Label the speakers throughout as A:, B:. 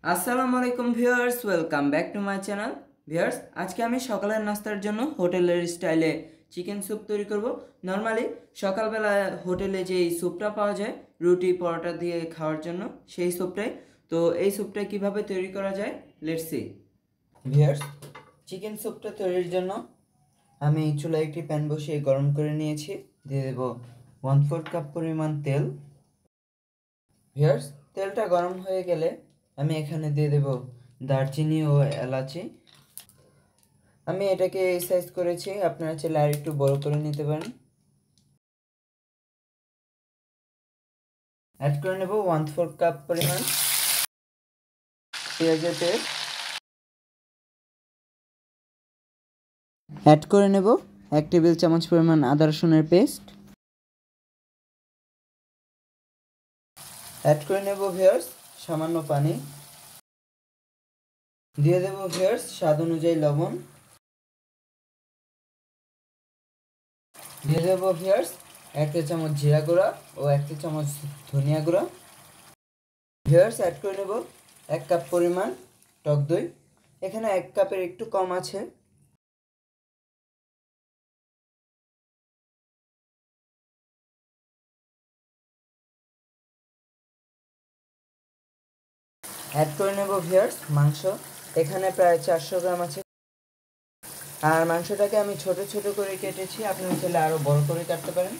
A: আসসালামু আলাইকুম viewers, welcome back to my channel. Viewers, আজকে আমি সকালের নাস্তার জন্য হোটেলের স্টাইলে চিকেন স্যুপ তৈরি করব। নর্মালি সকালবেলা হোটেলে যে স্যুপটা পাওয়া যায় রুটি পরোটা দিয়ে খাওয়ার জন্য, সেই স্যুপটাই। তো এই স্যুপটা কিভাবে তৈরি করা যায়, লেটস সি। ভিউয়ার্স, চিকেন স্যুপটা তৈরির জন্য আমি চুলায় একটি প্যান বসিয়ে গরম করে নিয়েছি। দিয়ে দেব 1/4 কাপ পরিমাণ তেল। ভিউয়ার্স, তেলটা গরম হয়ে গেলে আমি এখানে দিয়ে দেব দারচিনি ও এলাচি। আমি এটাকে এই সাইজ করেছি, আপনারা চাইলে আর একটু বড় করে নিতে পারেন। অ্যাড করে নেব 1/4 কাপ পরিমাণ পেঁয়াজের পেস্ট। অ্যাড করে নেব 1 টেবিল চামচ পরিমাণ আদা রসুনের পেস্ট। অ্যাড করে নেব ভিউয়ার্স সামান্য পানি। দিয়ে দেব ভিউয়ার্স স্বাদ অনুযায়ী লবণ। দিয়ে দেব ভিউয়ার্স 1 চা চামচ জিরা গুঁড়া ও 1 চা চামচ ধনিয়া গুঁড়া। ভিউয়ার্স, অ্যাড করে নেব 1 কাপ পরিমাণ টক দই। এখানে 1 কাপের একটু কম আছে। অ্যাড করে নেব ভিউয়ার্স মাংস। এখানে প্রায় 400 গ্রাম আছে। আর মাংসটাকে আমি ছোট ছোট করে কেটেছি, আপনারা চাইলে আরও বড় করে কাটতে পারেন।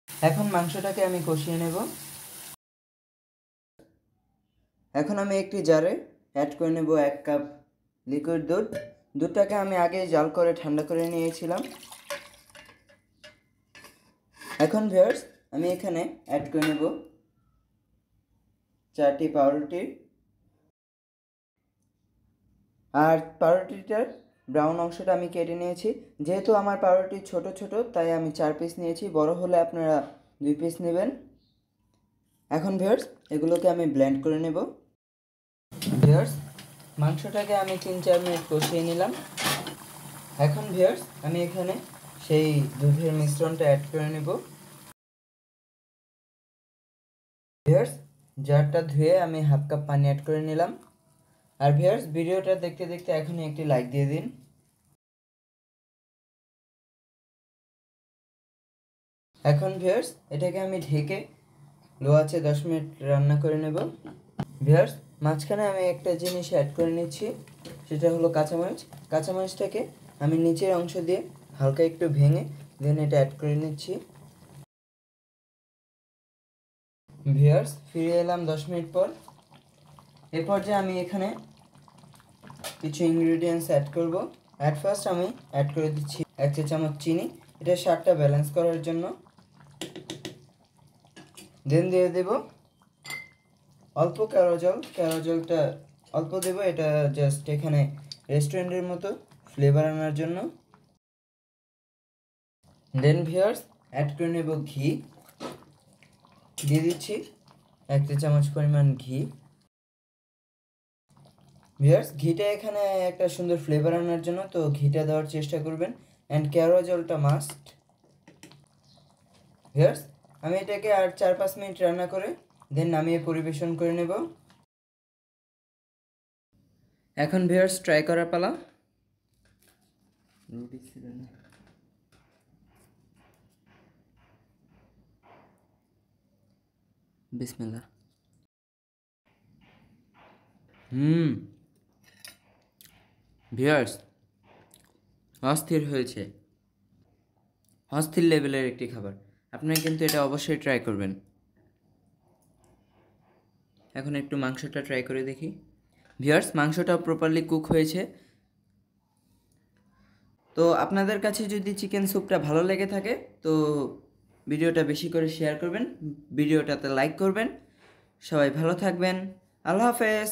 A: এখন মাংসটাকে আমি কষিয়ে নেব। এখন আমি একটি জারে অ্যাড করে নেব 1 কাপ লিকুইড দুধ। দুধটাকে আমি আগে জাল করে ঠান্ডা করে নিয়েছিলাম। এখন ভিউয়ার্স আমি এখানে অ্যাড করে নেব 4টি পাউরুটি। আর পাউরুটিটার ব্রাউন অংশটা আমি কেটে নিয়েছি। যেহেতু আমার পাউরুটি ছোট ছোট তাই আমি 4 পিস নিয়েছি, বড় হলে আপনারা 2 পিস নেবেন। এখন ভিউয়ার্স এগুলোকে আমি ব্লেন্ড করে নেব। ভিউয়ার্স, মাংসটাকে আমি 3-4 মিনিট কষিয়ে নিলাম। এখন ভিউয়ার্স আমি এখানে সেই দুধের মিশ্রণটা অ্যাড করে নেব। ভিউয়ার্স, জারটা ধুয়ে আমি 1/2 কাপ পানি অ্যাড করে নিলাম। আর ভিউয়ার্স, ভিডিওটা দেখতে দেখতে এখনই একটি লাইক দিয়ে দিন। এখন ভিউয়ার্স এটাকে আমি ঢেকে লো আঁচে 10 মিনিট রান্না করে নেব। ভিউয়ার্স, মাঝখানে আমি একটা জিনিস অ্যাড করে নিচ্ছি, সেটা হলো কাঁচামরিচ। কাঁচামরিচটাকে আমি নিচের অংশ দিয়ে হালকা একটু ভেঙে দেন এটা অ্যাড করে নিচ্ছি। ভিউয়ার্স, ফিরে এলাম 10 মিনিট পর। এ পর্যায়ে আমি এখানে কিছু ইনগ্রেডিয়েন্টস অ্যাড করব। অ্যাট ফার্স্ট আমি অ্যাড করে দিচ্ছি 1 চা চামচ চিনি, এটা স্বাদটা ব্যালেন্স করার জন্য। দেন দিয়ে দেব অল্প কেওড়া জল। কেওড়া জলটা অল্প দেব, এটা জাস্ট এখানে রেস্টুরেন্টের মতো ফ্লেভার আনার জন্য। দেন ভিউয়ার্স অ্যাড করে নেব ঘি। দিয়ে দিচ্ছি 1 চা চামচ পরিমাণ ঘি। ভিউয়ার্স, ঘিটা এখানে একটা সুন্দর ফ্লেভার আনার জন্য, তো ঘিটা দেওয়ার চেষ্টা করবেন। অ্যান্ড কেওড়া জলটা মাস্ট। ভিউয়ার্স, আমি এটাকে আর 4-5 মিনিট রান্না করে দেন নামিয়ে পরিবেশন করে নেব। এখন ভিউয়ার্স ট্রাই করার পালা। বিসমিল্লাহ। ভিউয়ার্স, অস্থির হয়েছে, অস্থির লেভেলের একটি খাবার। আপনারা কিন্তু এটা অবশ্যই ট্রাই করবেন। এখন একটু মাংসটা ট্রাই করে দেখি। ভিউয়ার্স, মাংসটা প্রপারলি কুক হয়েছে। তো আপনাদের কাছে যদি চিকেন স্যুপটা ভালো লেগে থাকে তো ভিডিওটা বেশি করে শেয়ার করবেন, ভিডিওটাতে লাইক করবেন। সবাই ভালো থাকবেন। আল্লাহ হাফেজ।